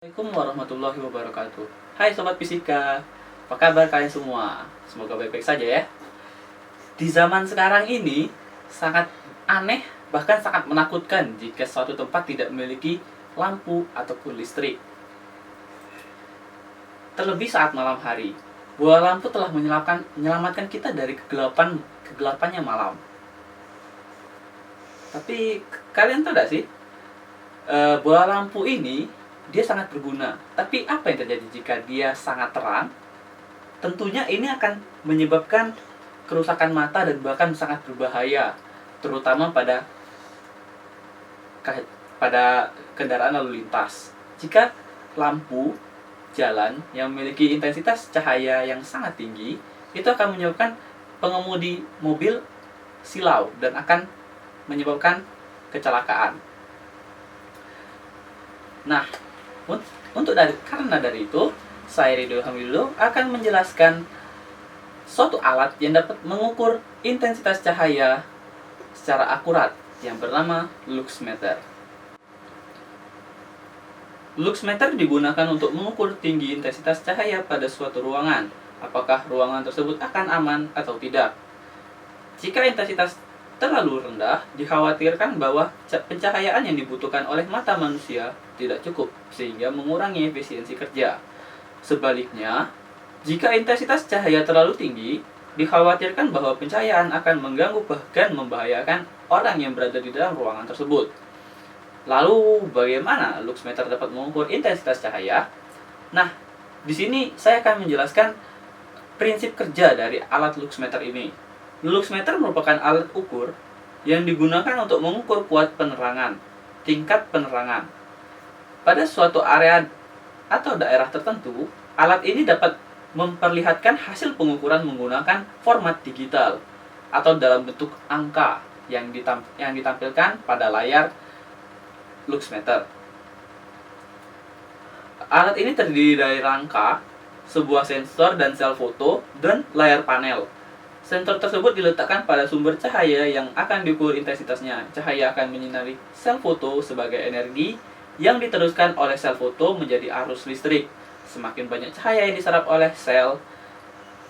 Assalamualaikum warahmatullahi wabarakatuh. Hai Sobat Fisika, apa kabar kalian semua? Semoga baik-baik saja ya. Di zaman sekarang ini, sangat aneh, bahkan sangat menakutkan jika suatu tempat tidak memiliki lampu ataupun listrik. Terlebih saat malam hari, bola lampu telah menyelamatkan kita dari kegelapannya malam. Tapi kalian tahu tidak sih, bola lampu ini dia sangat berguna. Tapi apa yang terjadi jika dia sangat terang? Tentunya ini akan menyebabkan kerusakan mata dan bahkan sangat berbahaya, terutama pada kendaraan lalu lintas. Jika lampu jalan yang memiliki intensitas cahaya yang sangat tinggi, itu akan menyebabkan pengemudi mobil silau dan akan menyebabkan kecelakaan. Nah, karena dari itu, saya Ridho Hamidullah akan menjelaskan suatu alat yang dapat mengukur intensitas cahaya secara akurat yang bernama luxmeter. Luxmeter digunakan untuk mengukur tinggi intensitas cahaya pada suatu ruangan, apakah ruangan tersebut akan aman atau tidak. Jika intensitas terlalu rendah, dikhawatirkan bahwa pencahayaan yang dibutuhkan oleh mata manusia tidak cukup, sehingga mengurangi efisiensi kerja. Sebaliknya, jika intensitas cahaya terlalu tinggi, dikhawatirkan bahwa pencahayaan akan mengganggu bahkan membahayakan orang yang berada di dalam ruangan tersebut. Lalu, bagaimana luxmeter dapat mengukur intensitas cahaya? Nah, di sini saya akan menjelaskan prinsip kerja dari alat luxmeter ini. Luxmeter merupakan alat ukur yang digunakan untuk mengukur tingkat penerangan. Pada suatu area atau daerah tertentu, alat ini dapat memperlihatkan hasil pengukuran menggunakan format digital atau dalam bentuk angka yang ditampilkan pada layar luxmeter. Alat ini terdiri dari rangka, sebuah sensor dan sel foto, dan layar panel. Sensor tersebut diletakkan pada sumber cahaya yang akan diukur intensitasnya. Cahaya akan menyinari sel foto sebagai energi yang diteruskan oleh sel foto menjadi arus listrik. Semakin banyak cahaya yang diserap oleh sel,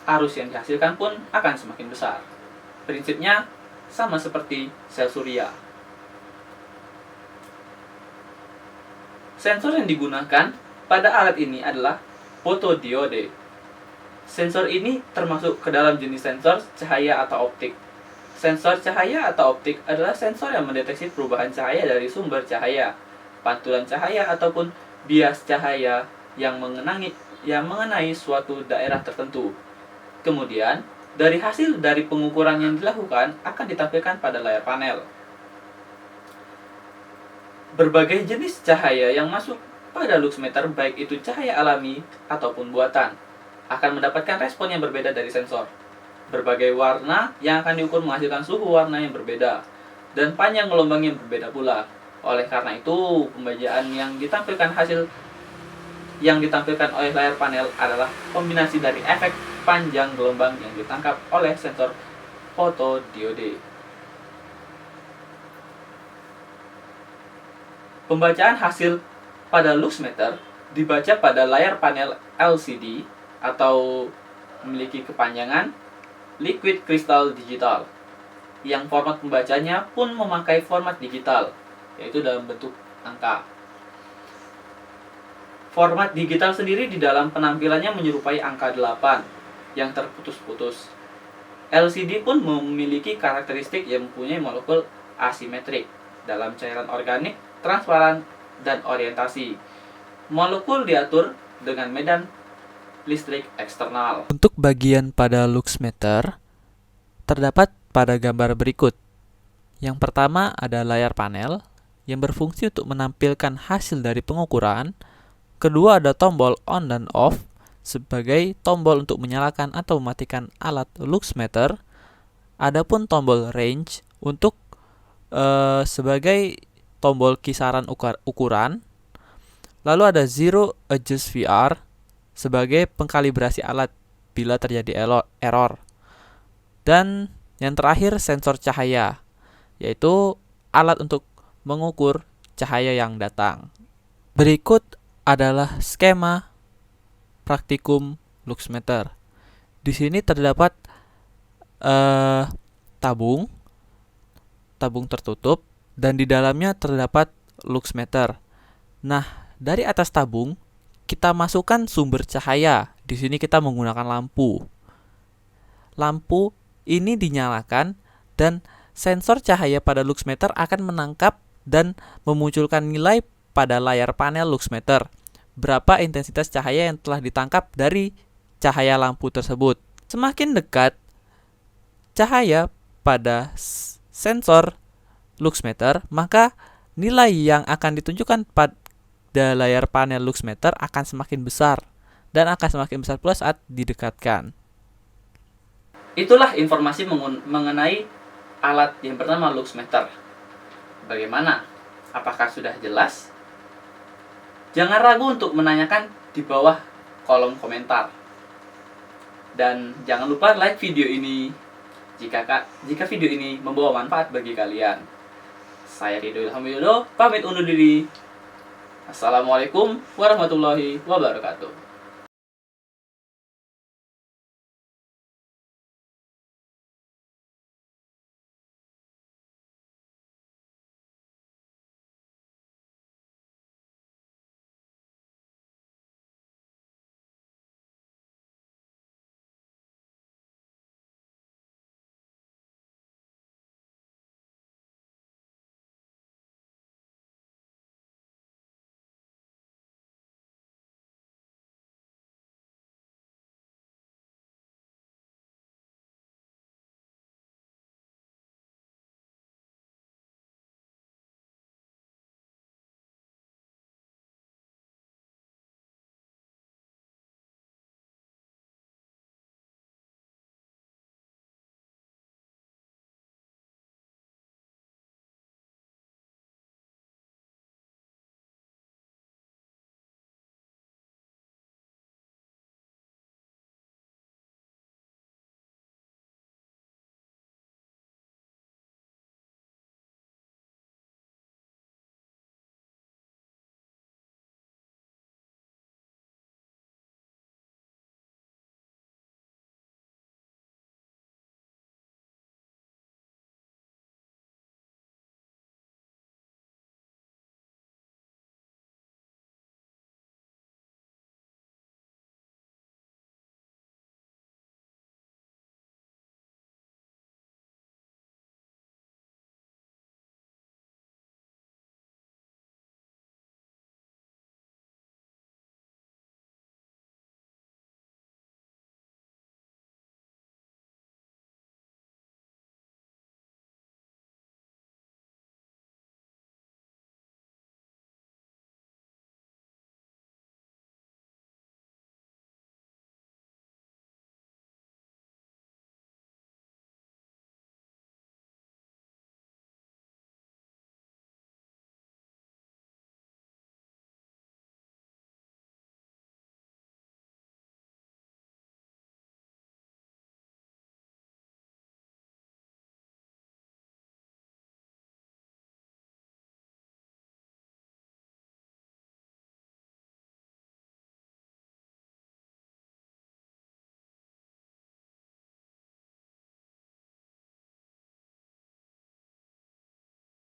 arus yang dihasilkan pun akan semakin besar. Prinsipnya sama seperti sel surya. Sensor yang digunakan pada alat ini adalah fotodiode. Sensor ini termasuk ke dalam jenis sensor cahaya atau optik. Sensor cahaya atau optik adalah sensor yang mendeteksi perubahan cahaya dari sumber cahaya, pantulan cahaya ataupun bias cahaya yang mengenai suatu daerah tertentu. Kemudian, dari hasil dari pengukuran yang dilakukan akan ditampilkan pada layar panel. Berbagai jenis cahaya yang masuk pada luxmeter, baik itu cahaya alami ataupun buatan, akan mendapatkan respon yang berbeda dari sensor. Berbagai warna yang akan diukur menghasilkan suhu warna yang berbeda dan panjang gelombang yang berbeda pula. Oleh karena itu, pembajaan yang ditampilkan oleh layar panel adalah kombinasi dari efek panjang gelombang yang ditangkap oleh sensor fotodiode. Pembacaan hasil pada luxmeter dibaca pada layar panel LCD atau memiliki kepanjangan liquid crystal digital, yang format pembacanya pun memakai format digital, yaitu dalam bentuk angka. Format digital sendiri di dalam penampilannya menyerupai angka 8 yang terputus-putus. LCD pun memiliki karakteristik yang mempunyai molekul asimetrik dalam cairan organik, transparan, dan orientasi. Molekul diatur dengan medan listrik eksternal. Untuk bagian pada luxmeter terdapat pada gambar berikut. Yang pertama ada layar panel yang berfungsi untuk menampilkan hasil dari pengukuran. Kedua ada tombol on dan off sebagai tombol untuk menyalakan atau mematikan alat luxmeter. Adapun tombol range untuk sebagai tombol kisaran ukuran. Lalu ada zero adjust VR sebagai pengkalibrasi alat bila terjadi error. Dan yang terakhir sensor cahaya, yaitu alat untuk mengukur cahaya yang datang. Berikut adalah skema praktikum luxmeter. Di sini terdapat tabung tertutup, dan di dalamnya terdapat luxmeter. Nah, dari atas tabung kita masukkan sumber cahaya. Di sini kita menggunakan lampu. Lampu ini dinyalakan dan sensor cahaya pada luxmeter akan menangkap dan memunculkan nilai pada layar panel luxmeter. Berapa intensitas cahaya yang telah ditangkap dari cahaya lampu tersebut. Semakin dekat cahaya pada sensor luxmeter, maka nilai yang akan ditunjukkan pada layar panel luxmeter akan semakin besar dan akan semakin besar pula saat didekatkan. Itulah informasi mengenai alat yang bernama luxmeter. Bagaimana? Apakah sudah jelas? Jangan ragu untuk menanyakan di bawah kolom komentar. Dan jangan lupa like video ini jika video ini membawa manfaat bagi kalian. Saya Ridho Ilham Widodo, pamit undur diri. Assalamualaikum warahmatullahi wabarakatuh.